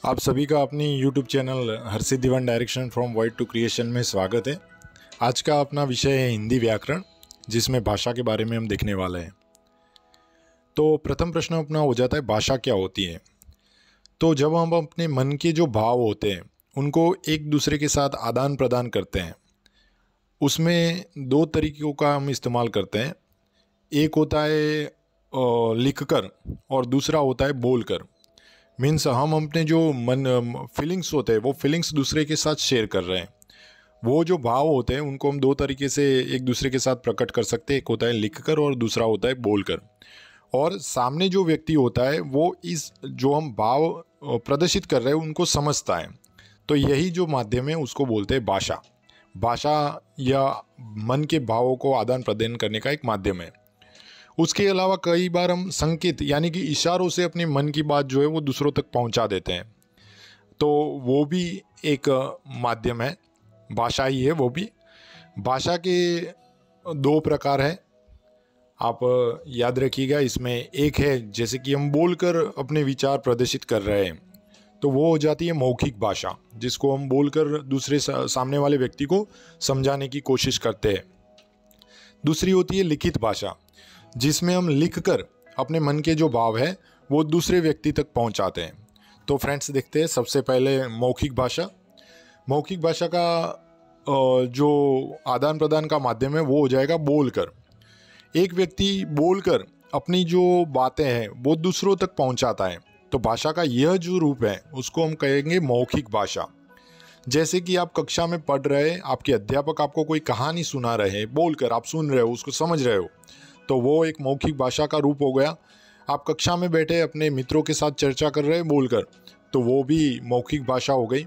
आप सभी का अपनी YouTube channel Harshit Diwan direction from word to creation में स्वागत है। आज का अपना विषय है हिंदी व्याकरण, जिसमें भाषा के बारे में हम देखने वाले हैं। तो प्रथम प्रश्न अपना हो जाता है, भाषा क्या होती है। तो जब हम अपने मन के जो भाव होते हैं उनको एक दूसरे के साथ आदान प्रदान करते हैं, उसमें दो तरीक़ों का हम इस्तेमाल करते हैं। एक होता है लिखकर और दूसरा होता है बोलकर। मीन्स हम अपने जो मन फीलिंग्स होते हैं वो फीलिंग्स दूसरे के साथ शेयर कर रहे हैं। वो जो भाव होते हैं उनको हम दो तरीके से एक दूसरे के साथ प्रकट कर सकते हैं। एक होता है लिखकर और दूसरा होता है बोलकर। और सामने जो व्यक्ति होता है वो इस जो हम भाव प्रदर्शित कर रहे हैं उनको समझता है। तो यही जो माध्यम है उसको बोलते हैं भाषा। भाषा या मन के भावों को आदान प्रदान करने का एक माध्यम है। उसके अलावा कई बार हम संकेत यानी कि इशारों से अपने मन की बात जो है वो दूसरों तक पहुंचा देते हैं। तो वो भी एक माध्यम है, भाषा ही है वो भी। भाषा के दो प्रकार हैं, आप याद रखिएगा। इसमें एक है जैसे कि हम बोलकर अपने विचार प्रदर्शित कर रहे हैं, तो वो हो जाती है मौखिक भाषा, जिसको हम बोलकर दूसरे सामने वाले व्यक्ति को समझाने की कोशिश करते हैं। दूसरी होती है लिखित भाषा, जिसमें हम लिखकर अपने मन के जो भाव है वो दूसरे व्यक्ति तक पहुंचाते हैं। तो फ्रेंड्स देखते हैं सबसे पहले मौखिक भाषा। मौखिक भाषा का जो आदान प्रदान का माध्यम है वो हो जाएगा बोलकर। एक व्यक्ति बोलकर अपनी जो बातें हैं वो दूसरों तक पहुंचाता है। तो भाषा का यह जो रूप है उसको हम कहेंगे मौखिक भाषा। जैसे कि आप कक्षा में पढ़ रहे हैं, आपके अध्यापक आपको कोई कहानी सुना रहे हैं, बोलकर आप सुन रहे हो, उसको समझ रहे हो, तो वो एक मौखिक भाषा का रूप हो गया। आप कक्षा में बैठे अपने मित्रों के साथ चर्चा कर रहे हैं बोलकर, तो वो भी मौखिक भाषा हो गई।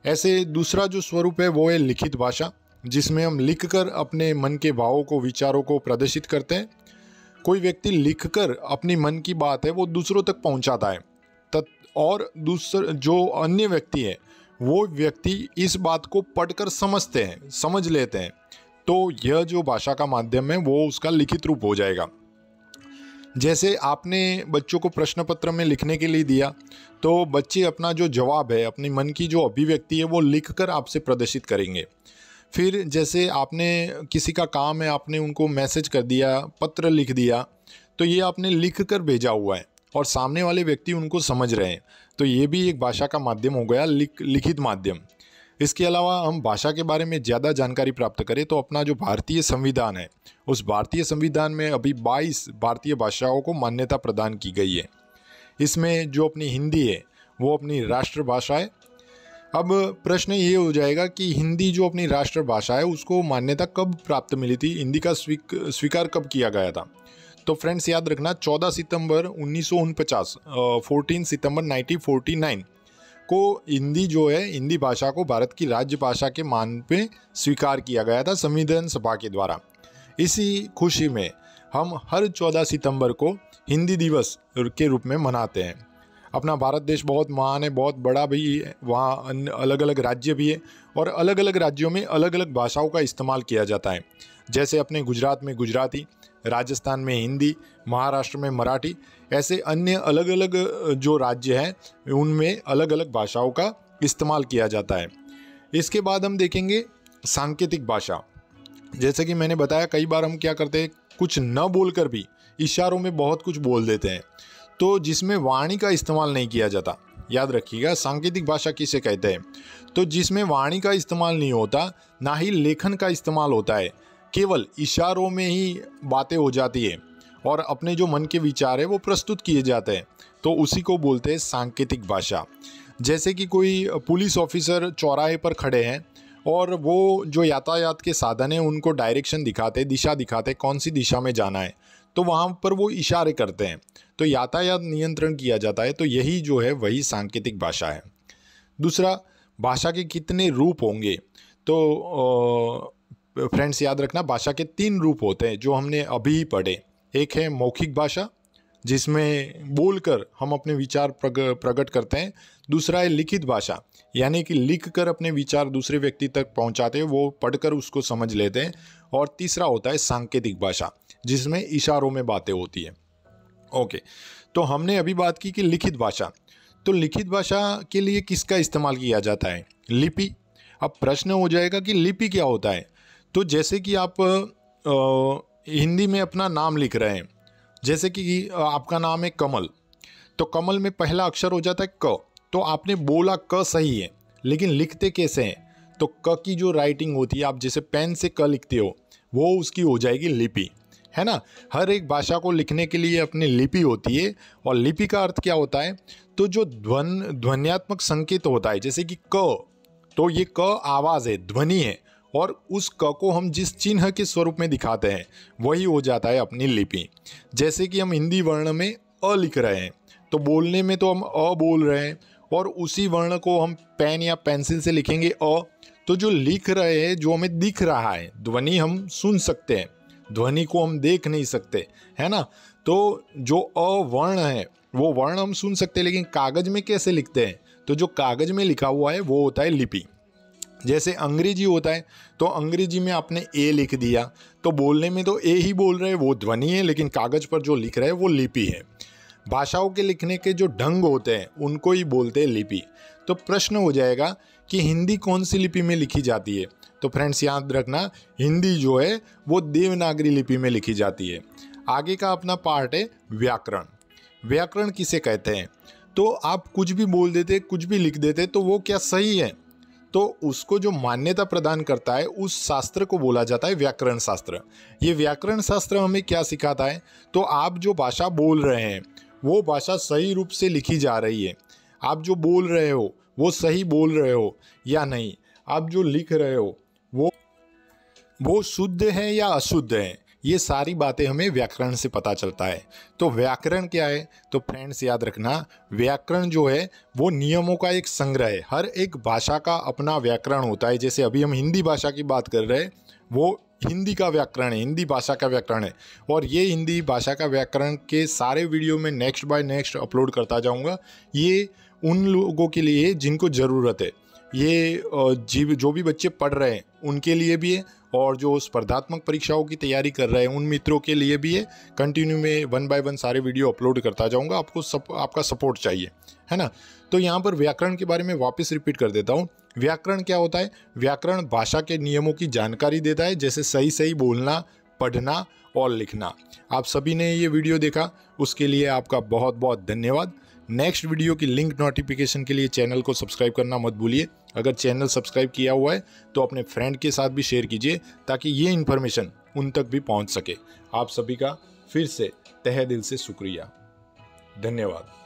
ऐसे दूसरा जो स्वरूप है वो है लिखित भाषा, जिसमें हम लिखकर अपने मन के भावों को, विचारों को प्रदर्शित करते हैं। कोई व्यक्ति लिखकर अपनी मन की बात है वो दूसरों तक पहुंचाता है, और दूसरा जो अन्य व्यक्ति है वो व्यक्ति इस बात को पढ़कर समझते हैं, समझ लेते हैं। तो यह जो भाषा का माध्यम है वो उसका लिखित रूप हो जाएगा। जैसे आपने बच्चों को प्रश्न पत्र में लिखने के लिए दिया, तो बच्चे अपना जो जवाब है, अपनी मन की जो अभिव्यक्ति है वो लिखकर आपसे प्रदर्शित करेंगे। फिर जैसे आपने किसी का काम है, आपने उनको मैसेज कर दिया, पत्र लिख दिया, तो ये आपने लिख कर भेजा हुआ है और सामने वाले व्यक्ति उनको समझ रहे हैं। तो ये भी एक भाषा का माध्यम हो गया, लिखित माध्यम। इसके अलावा हम भाषा के बारे में ज़्यादा जानकारी प्राप्त करें तो अपना जो भारतीय संविधान है, उस भारतीय संविधान में अभी 22 भारतीय भाषाओं को मान्यता प्रदान की गई है। इसमें जो अपनी हिंदी है वो अपनी राष्ट्रभाषा है। अब प्रश्न ये हो जाएगा कि हिंदी जो अपनी राष्ट्रभाषा है उसको मान्यता कब प्राप्त मिली थी, हिंदी का स्वीकार कब किया गया था। तो फ्रेंड्स याद रखना, 14 सितंबर 1949, 14 सितंबर 1949 को हिंदी जो है, हिंदी भाषा को भारत की राज्य भाषा के मान पे स्वीकार किया गया था संविधान सभा के द्वारा। इसी खुशी में हम हर 14 सितंबर को हिंदी दिवस के रूप में मनाते हैं। अपना भारत देश बहुत महान है, बहुत बड़ा भी है, वहाँ अलग अलग राज्य भी है और अलग अलग राज्यों में अलग अलग भाषाओं का इस्तेमाल किया जाता है। जैसे अपने गुजरात में गुजराती, राजस्थान में हिंदी, महाराष्ट्र में मराठी, ऐसे अन्य अलग अलग जो राज्य हैं उनमें अलग अलग भाषाओं का इस्तेमाल किया जाता है। इसके बाद हम देखेंगे सांकेतिक भाषा। जैसे कि मैंने बताया, कई बार हम क्या करते हैं, कुछ न बोलकर भी इशारों में बहुत कुछ बोल देते हैं, तो जिसमें वाणी का इस्तेमाल नहीं किया जाता। याद रखिएगा, सांकेतिक भाषा किसे कहते हैं, तो जिसमें वाणी का इस्तेमाल नहीं होता, ना ही लेखन का इस्तेमाल होता है, केवल इशारों में ही बातें हो जाती है और अपने जो मन के विचार है वो प्रस्तुत किए जाते हैं, तो उसी को बोलते हैं सांकेतिक भाषा। जैसे कि कोई पुलिस ऑफिसर चौराहे पर खड़े हैं और वो जो यातायात के साधन हैं उनको डायरेक्शन दिखाते, दिशा दिखाते, कौन सी दिशा में जाना है, तो वहाँ पर वो इशारे करते हैं, तो यातायात नियंत्रण किया जाता है। तो यही जो है वही सांकेतिक भाषा है। दूसरा, भाषा के कितने रूप होंगे, तो फ्रेंड्स याद रखना, भाषा के 3 रूप होते हैं जो हमने अभी पढ़े। एक है मौखिक भाषा, जिसमें बोलकर हम अपने विचार प्रकट करते हैं। दूसरा है लिखित भाषा, यानी कि लिख कर अपने विचार दूसरे व्यक्ति तक पहुंचाते हैं, वो पढ़कर उसको समझ लेते हैं। और तीसरा होता है सांकेतिक भाषा, जिसमें इशारों में बातें होती है। ओके, तो हमने अभी बात की कि लिखित भाषा, तो लिखित भाषा के लिए किसका इस्तेमाल किया जाता है? लिपि। अब प्रश्न हो जाएगा कि लिपि क्या होता है। तो जैसे कि आप हिंदी में अपना नाम लिख रहे हैं, जैसे कि आपका नाम है कमल, तो कमल में पहला अक्षर हो जाता है क। तो आपने बोला क सही है, लेकिन लिखते कैसे हैं? तो क की जो राइटिंग होती है, आप जैसे पेन से क लिखते हो, वो उसकी हो जाएगी लिपि, है ना। हर एक भाषा को लिखने के लिए अपनी लिपि होती है। और लिपि का अर्थ क्या होता है? तो जो ध्वन्यात्मक संकेत होता है, जैसे कि क, तो ये क आवाज़ है, ध्वनि है, और उस क को हम जिस चिन्ह के स्वरूप में दिखाते हैं वही हो जाता है अपनी लिपि। जैसे कि हम हिंदी वर्ण में अ लिख रहे हैं, तो बोलने में तो हम अ बोल रहे हैं, और उसी वर्ण को हम पेन या पेंसिल से लिखेंगे अ। तो जो लिख रहे हैं, जो हमें दिख रहा है, ध्वनि हम सुन सकते हैं, ध्वनि को हम देख नहीं सकते, है ना। तो जो अ वर्ण है वो वर्ण हम सुन सकते हैं, लेकिन कागज में कैसे लिखते हैं? तो जो कागज में लिखा हुआ है वो होता है लिपि। जैसे अंग्रेजी होता है, तो अंग्रेजी में आपने ए लिख दिया, तो बोलने में तो ए ही बोल रहे हैं, वो ध्वनि है, लेकिन कागज पर जो लिख रहे हैं वो लिपि है। भाषाओं के लिखने के जो ढंग होते हैं उनको ही बोलते हैं लिपि। तो प्रश्न हो जाएगा कि हिंदी कौन सी लिपि में लिखी जाती है? तो फ्रेंड्स याद रखना, हिंदी जो है वो देवनागरी लिपि में लिखी जाती है। आगे का अपना पार्ट है व्याकरण। व्याकरण किसे कहते हैं? तो आप कुछ भी बोल देते, कुछ भी लिख देते, तो वो क्या सही है? तो उसको जो मान्यता प्रदान करता है उस शास्त्र को बोला जाता है व्याकरण शास्त्र। ये व्याकरण शास्त्र हमें क्या सिखाता है? तो आप जो भाषा बोल रहे हैं वो भाषा सही रूप से लिखी जा रही है, आप जो बोल रहे हो वो सही बोल रहे हो या नहीं, आप जो लिख रहे हो वो शुद्ध है या अशुद्ध है, ये सारी बातें हमें व्याकरण से पता चलता है। तो व्याकरण क्या है? तो फ्रेंड्स याद रखना, व्याकरण जो है वो नियमों का एक संग्रह है। हर एक भाषा का अपना व्याकरण होता है। जैसे अभी हम हिंदी भाषा की बात कर रहे हैं, वो हिंदी का व्याकरण है, हिंदी भाषा का व्याकरण है। और ये हिंदी भाषा का व्याकरण के सारे वीडियो में नेक्स्ट बाय नेक्स्ट अपलोड करता जाऊँगा। ये उन लोगों के लिए जिनको ज़रूरत है, ये जो भी बच्चे पढ़ रहे हैं उनके लिए भी है, और जो स्पर्धात्मक परीक्षाओं की तैयारी कर रहे हैं उन मित्रों के लिए भी है। कंटिन्यू में 1 बाय 1 सारे वीडियो अपलोड करता जाऊंगा, आपको आपका सपोर्ट चाहिए, है ना। तो यहाँ पर व्याकरण के बारे में वापस रिपीट कर देता हूँ। व्याकरण क्या होता है? व्याकरण भाषा के नियमों की जानकारी देता है, जैसे सही सही बोलना, पढ़ना और लिखना। आप सभी ने ये वीडियो देखा, उसके लिए आपका बहुत बहुत धन्यवाद। नेक्स्ट वीडियो की लिंक नोटिफिकेशन के लिए चैनल को सब्सक्राइब करना मत भूलिए। अगर चैनल सब्सक्राइब किया हुआ है तो अपने फ्रेंड के साथ भी शेयर कीजिए, ताकि ये इन्फॉर्मेशन उन तक भी पहुंच सके। आप सभी का फिर से तहे दिल से शुक्रिया, धन्यवाद।